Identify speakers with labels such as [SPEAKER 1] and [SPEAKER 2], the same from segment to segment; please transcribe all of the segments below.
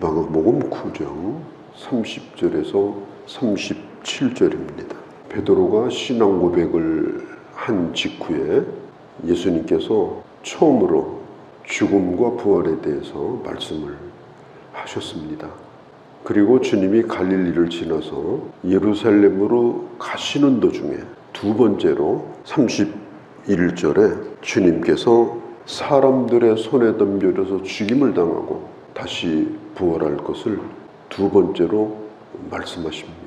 [SPEAKER 1] 마가복음 9장 30절에서 37절입니다. 베드로가 신앙 고백을 한 직후에 예수님께서 처음으로 죽음과 부활에 대해서 말씀을 하셨습니다. 그리고 주님이 갈릴리를 지나서 예루살렘으로 가시는 도중에 두 번째로 31절에 주님께서 사람들의 손에 덤벼져서 죽임을 당하고 다시 부활할 것을 두 번째로 말씀하십니다.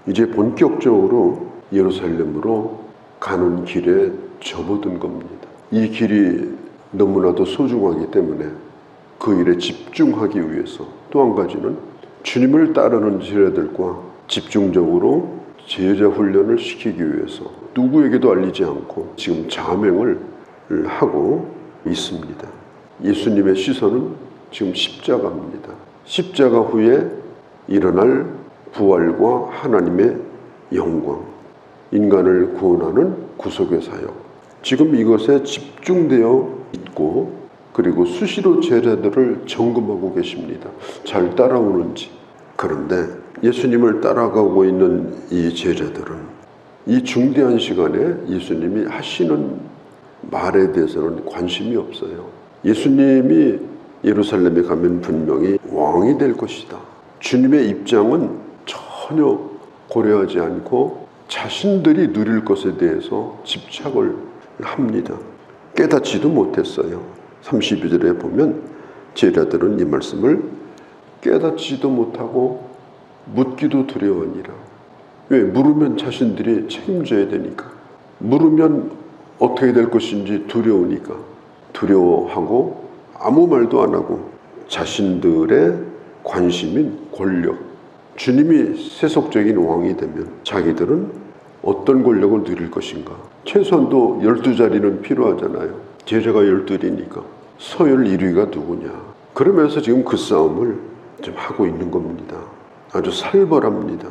[SPEAKER 1] 이제 본격적으로 예루살렘으로 가는 길에 접어든 겁니다. 이 길이 너무나도 소중하기 때문에 그 일에 집중하기 위해서 또 한 가지는 주님을 따르는 제자들과 집중적으로 제자 훈련을 시키기 위해서 누구에게도 알리지 않고 지금 자명을 하고 있습니다. 예수님의 시선은 지금 십자가입니다. 십자가 후에 일어날 부활과 하나님의 영광, 인간을 구원하는 구속의 사역, 지금 이것에 집중되어 있고 그리고 수시로 제자들을 점검하고 계십니다. 잘 따라오는지. 그런데 예수님을 따라가고 있는 이 제자들은 이 중대한 시간에 예수님이 하시는 말에 대해서는 관심이 없어요. 예수님이 예루살렘에 가면 분명히 왕이 될 것이다. 주님의 입장은 전혀 고려하지 않고 자신들이 누릴 것에 대해서 집착을 합니다. 깨닫지도 못했어요. 32절에 보면 제자들은 이 말씀을 깨닫지도 못하고 묻기도 두려워하니라. 왜? 물으면 자신들이 책임져야 되니까. 물으면 어떻게 될 것인지 두려우니까. 두려워하고 아무 말도 안 하고 자신들의 관심인 권력, 주님이 세속적인 왕이 되면 자기들은 어떤 권력을 누릴 것인가. 최소한도 12자리는 필요하잖아요. 제자가 12이니까 서열 1위가 누구냐. 그러면서 지금 그 싸움을 좀 하고 있는 겁니다. 아주 살벌합니다.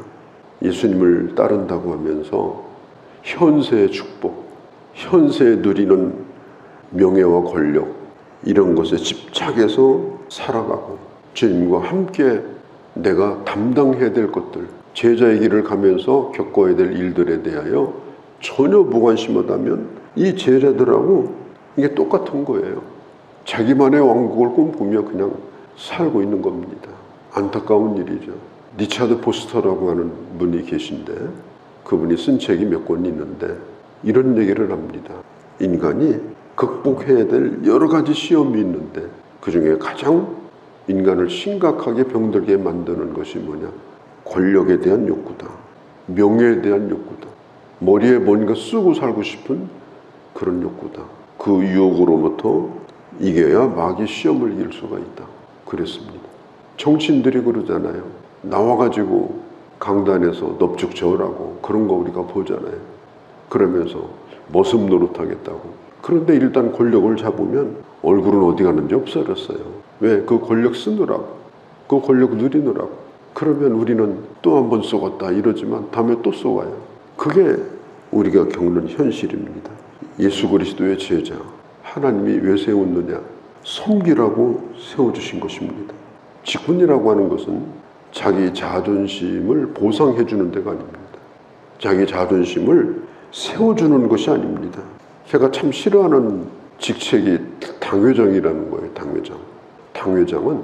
[SPEAKER 1] 예수님을 따른다고 하면서 현세의 축복, 현세에 누리는 명예와 권력, 이런 것에 집착해서 살아가고 주님과 함께 내가 담당해야 될 것들, 제자의 길을 가면서 겪어야 될 일들에 대하여 전혀 무관심하다면 이 제자들하고 이게 똑같은 거예요. 자기만의 왕국을 꿈꾸며 그냥 살고 있는 겁니다. 안타까운 일이죠. 리차드 포스터라고 하는 분이 계신데 그분이 쓴 책이 몇 권 있는데 이런 얘기를 합니다. 인간이 극복해야 될 여러 가지 시험이 있는데 그 중에 가장 인간을 심각하게 병들게 만드는 것이 뭐냐? 권력에 대한 욕구다. 명예에 대한 욕구다. 머리에 뭔가 쓰고 살고 싶은 그런 욕구다. 그 유혹으로부터 이겨야 마귀 시험을 이길 수가 있다. 그랬습니다. 정치인들이 그러잖아요. 나와가지고 강단에서 넙죽 저으라고 그런 거 우리가 보잖아요. 그러면서 머슴 노릇하겠다고. 그런데 일단 권력을 잡으면 얼굴은 어디 가는지 없어졌어요. 왜? 그 권력 쓰느라고. 그 권력 누리느라고. 그러면 우리는 또 한 번 쏘았다 이러지만 다음에 또 쏘아요. 그게 우리가 겪는 현실입니다. 예수 그리스도의 제자, 하나님이 왜 세웠느냐? 섬기라고 세워주신 것입니다. 직분이라고 하는 것은 자기 자존심을 보상해 주는 데가 아닙니다. 자기 자존심을 세워주는 것이 아닙니다. 제가 참 싫어하는 직책이 당회장이라는 거예요. 당회장. 당회장은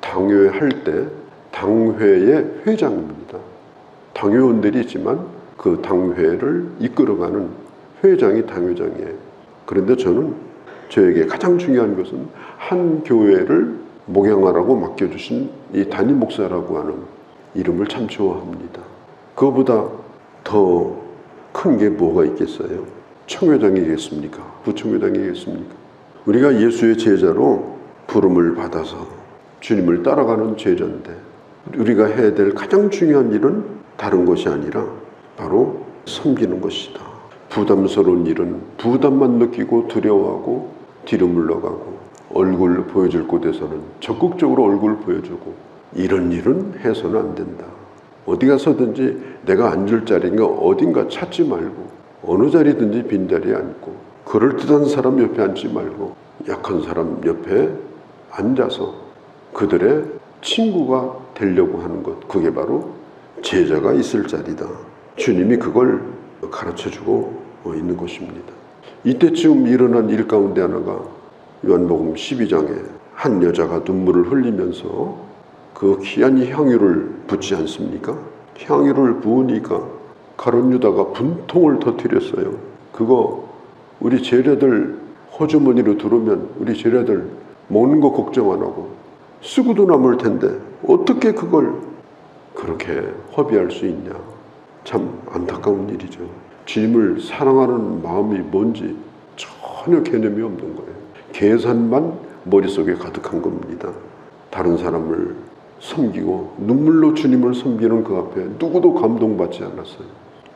[SPEAKER 1] 당회할 때 당회의 회장입니다. 당회원들이 있지만 그 당회를 이끌어가는 회장이 당회장이에요. 그런데 저는 저에게 가장 중요한 것은 한 교회를 목양하라고 맡겨주신 이 담임 목사라고 하는 이름을 참 좋아합니다. 그거보다 더 큰 게 뭐가 있겠어요? 청회장이겠습니까? 부청회장이겠습니까? 우리가 예수의 제자로 부름을 받아서 주님을 따라가는 제자인데 우리가 해야 될 가장 중요한 일은 다른 것이 아니라 바로 섬기는 것이다. 부담스러운 일은 부담만 느끼고 두려워하고 뒤로 물러가고 얼굴 보여줄 곳에서는 적극적으로 얼굴 보여주고 이런 일은 해서는 안 된다. 어디 가서든지 내가 앉을 자리인가 어딘가 찾지 말고 어느 자리든지 빈자리에 앉고 그럴듯한 사람 옆에 앉지 말고 약한 사람 옆에 앉아서 그들의 친구가 되려고 하는 것, 그게 바로 제자가 있을 자리다. 주님이 그걸 가르쳐주고 있는 것입니다. 이때쯤 일어난 일 가운데 하나가 요한복음 12장에 한 여자가 눈물을 흘리면서 그 귀한 향유를 붓지 않습니까? 향유를 부으니까 가룟 유다가 분통을 터뜨렸어요. 그거 우리 제자들 호주머니로 들어오면 우리 제자들 먹는 거 걱정 안 하고 쓰고도 남을 텐데 어떻게 그걸 그렇게 허비할 수 있냐. 참 안타까운 일이죠. 주님을 사랑하는 마음이 뭔지 전혀 개념이 없는 거예요. 계산만 머릿속에 가득한 겁니다. 다른 사람을 섬기고 눈물로 주님을 섬기는 그 앞에 누구도 감동받지 않았어요.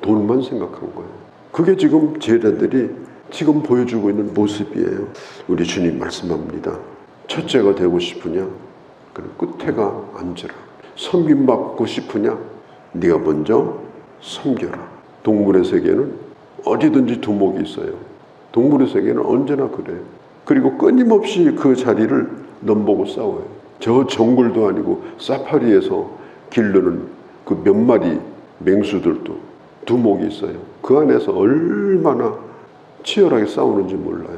[SPEAKER 1] 돈만 생각한 거예요. 그게 지금 제자들이 지금 보여주고 있는 모습이에요. 우리 주님 말씀합니다. 첫째가 되고 싶으냐? 그럼 끝에가 앉으라. 섬김받고 싶으냐? 네가 먼저 섬겨라. 동물의 세계는 어디든지 두목이 있어요. 동물의 세계는 언제나 그래요. 그리고 끊임없이 그 자리를 넘보고 싸워요. 저 정글도 아니고 사파리에서 기르는 그 몇 마리 맹수들도 두목이 있어요. 그 안에서 얼마나 치열하게 싸우는지 몰라요.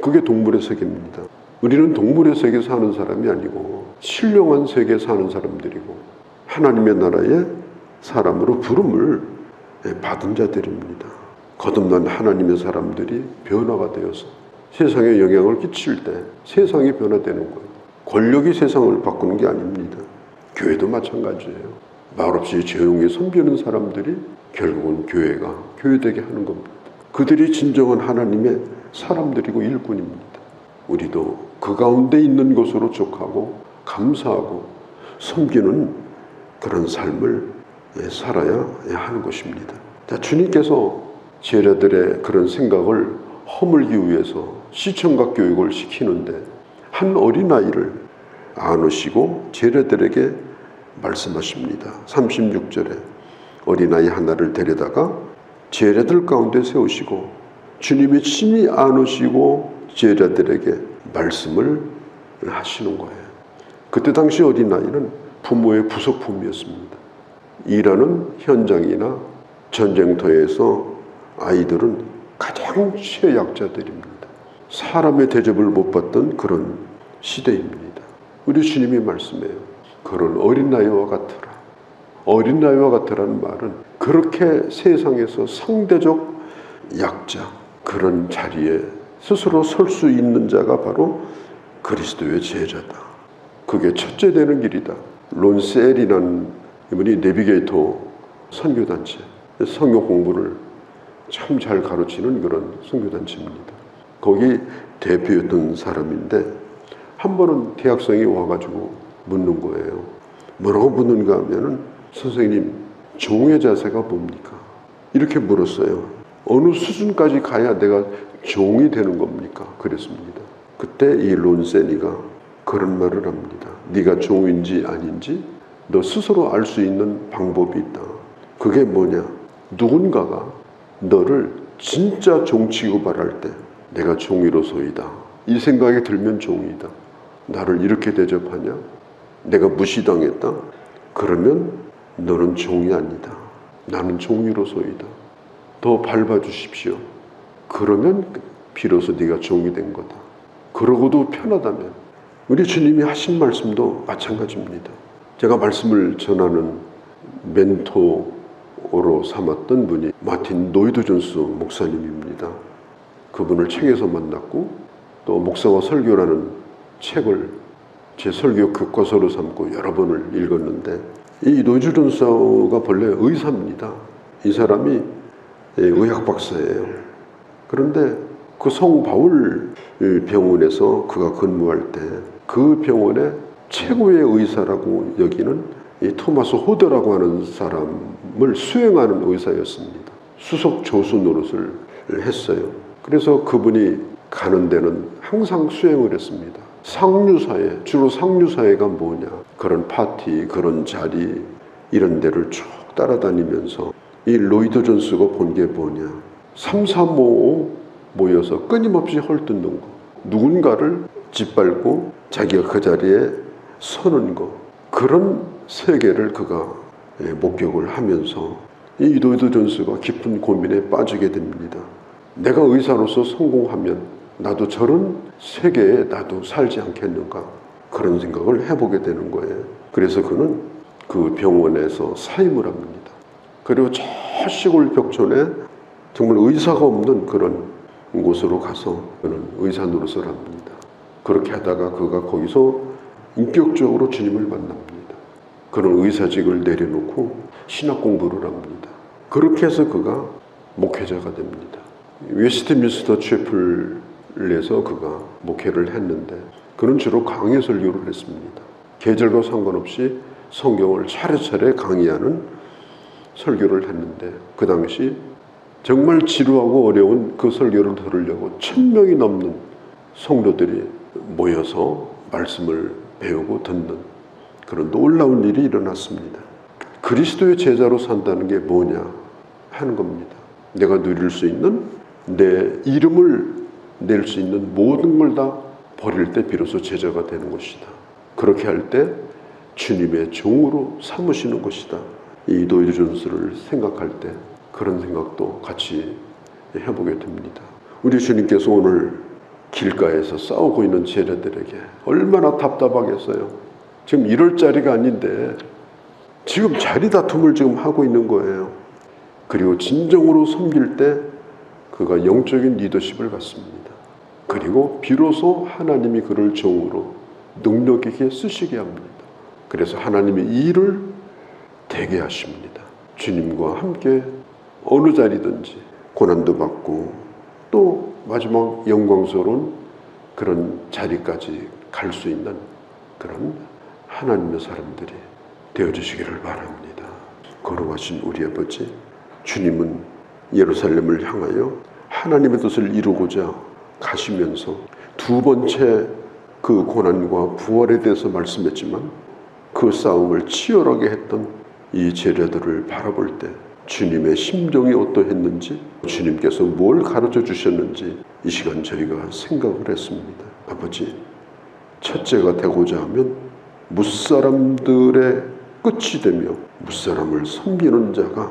[SPEAKER 1] 그게 동물의 세계입니다. 우리는 동물의 세계 사는 사람이 아니고 신령한 세계에 사는 사람들이고 하나님의 나라의 사람으로 부름을 받은 자들입니다. 거듭난 하나님의 사람들이 변화가 되어서 세상에 영향을 끼칠 때 세상이 변화되는 거예요. 권력이 세상을 바꾸는 게 아닙니다. 교회도 마찬가지예요. 말없이 조용히 섬기는 사람들이 결국은 교회가 교회되게 하는 겁니다. 그들이 진정한 하나님의 사람들이고 일꾼입니다. 우리도 그 가운데 있는 것으로 족하고 감사하고 섬기는 그런 삶을 살아야 하는 것입니다. 자, 주님께서 제자들의 그런 생각을 허물기 위해서 시청각 교육을 시키는데 한 어린아이를 안으시고 제자들에게 말씀하십니다. 36절에 어린아이 하나를 데려다가 제자들 가운데 세우시고 주님이 친히 안으시고 제자들에게 말씀을 하시는 거예요. 그때 당시 어린아이는 부모의 부속품이었습니다. 일하는 현장이나 전쟁터에서 아이들은 가장 취약자들입니다. 사람의 대접을 못 받던 그런 시대입니다. 우리 주님이 말씀해요. 그런 어린아이와 같으라. 어린아이와 같으라는 말은 그렇게 세상에서 상대적 약자, 그런 자리에 스스로 설 수 있는 자가 바로 그리스도의 제자다. 그게 첫째 되는 길이다. 론셀이라는 이분이 내비게이터 선교단체, 성경 공부를 참 잘 가르치는 그런 선교단체입니다. 거기 대표였던 사람인데 한 번은 대학생이 와가지고 묻는 거예요. 뭐라고 묻는가 하면은 선생님, 종의 자세가 뭡니까? 이렇게 물었어요. 어느 수준까지 가야 내가 종이 되는 겁니까? 그랬습니다. 그때 이 론세니가 그런 말을 합니다. 네가 종인지 아닌지 너 스스로 알 수 있는 방법이 있다. 그게 뭐냐? 누군가가 너를 진짜 종 취급할 때 내가 종이로소이다. 이 생각이 들면 종이다. 나를 이렇게 대접하냐? 내가 무시당했다? 그러면 너는 종이 아니다. 나는 종이로소이다. 더 밟아주십시오. 그러면 비로소 네가 종이 된 거다. 그러고도 편하다면 우리 주님이 하신 말씀도 마찬가지입니다. 제가 말씀을 전하는 멘토로 삼았던 분이 마틴 노이드 존스 목사님입니다. 그분을 책에서 만났고 또 목사와 설교라는 책을 제 설교 교과서로 삼고 여러 번을 읽었는데 이 노이드 존스가 본래 의사입니다. 이 사람이 의학 박사예요. 그런데 그 성 바울 병원에서 그가 근무할 때 그 병원의 최고의 의사라고 여기는 이 토마스 호더라고 하는 사람을 수행하는 의사였습니다. 수석 조수 노릇을 했어요. 그래서 그분이 가는 데는 항상 수행을 했습니다. 상류사회, 주로 상류사회가 뭐냐, 그런 파티, 그런 자리 이런 데를 쭉 따라다니면서 이 로이드 존스가 본 게 뭐냐, 3, 4, 5 모여서 끊임없이 헐뜯는 거, 누군가를 짓밟고 자기가 그 자리에 서는 거, 그런 세계를 그가 목격을 하면서 이 이도이도 존스가 깊은 고민에 빠지게 됩니다. 내가 의사로서 성공하면 나도 저런 세계에 나도 살지 않겠는가, 그런 생각을 해보게 되는 거예요. 그래서 그는 그 병원에서 사임을 합니다. 그리고 저 시골 벽촌에 정말 의사가 없는 그런 곳으로 가서 그는 의사 노릇을 합니다. 그렇게 하다가 그가 거기서 인격적으로 주님을 만납니다. 그는 의사직을 내려놓고 신학 공부를 합니다. 그렇게 해서 그가 목회자가 됩니다. 웨스트민스터 채플에서 그가 목회를 했는데 그는 주로 강의 설교를 했습니다. 계절과 상관없이 성경을 차례차례 강의하는 설교를 했는데 그 당시 정말 지루하고 어려운 그 설교를 들으려고 1000명이 넘는 성도들이 모여서 말씀을 배우고 듣는 그런 놀라운 일이 일어났습니다. 그리스도의 제자로 산다는 게 뭐냐 하는 겁니다. 내가 누릴 수 있는, 내 이름을 낼 수 있는 모든 걸 다 버릴 때 비로소 제자가 되는 것이다. 그렇게 할 때 주님의 종으로 삼으시는 것이다. 이 이도이도 존스를 생각할 때 그런 생각도 같이 해보게 됩니다. 우리 주님께서 오늘 길가에서 싸우고 있는 제자들에게 얼마나 답답하겠어요. 지금 이럴 자리가 아닌데 지금 자리 다툼을 지금 하고 있는 거예요. 그리고 진정으로 섬길 때 그가 영적인 리더십을 갖습니다. 그리고 비로소 하나님이 그를 종으로 능력 있게 쓰시게 합니다. 그래서 하나님의 일을 되게 하십니다. 주님과 함께 어느 자리든지 고난도 받고 또 마지막 영광스러운 그런 자리까지 갈 수 있는 그런 하나님의 사람들이 되어주시기를 바랍니다. 거룩하신 우리 아버지, 주님은 예루살렘을 향하여 하나님의 뜻을 이루고자 가시면서 두 번째 그 고난과 부활에 대해서 말씀했지만 그 싸움을 치열하게 했던 이 제자들을 바라볼 때 주님의 심정이 어떠했는지, 주님께서 뭘 가르쳐 주셨는지 이 시간 저희가 생각을 했습니다. 아버지, 첫째가 되고자 하면 무사람들의 끝이 되며 무사람을 섬기는 자가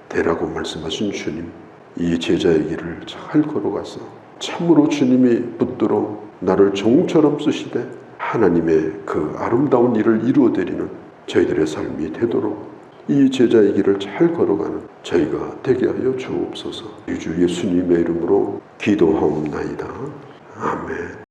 [SPEAKER 1] 되라고 말씀하신 주님, 이 제자의 길을 잘 걸어가서 참으로 주님이 붙들어 나를 종처럼 쓰시되 하나님의 그 아름다운 일을 이루어드리는 저희들의 삶이 되도록 이 제자의 길을 잘 걸어가는 저희가 되게 하여 주옵소서. 주 예수님의 이름으로 기도하옵나이다. 아멘.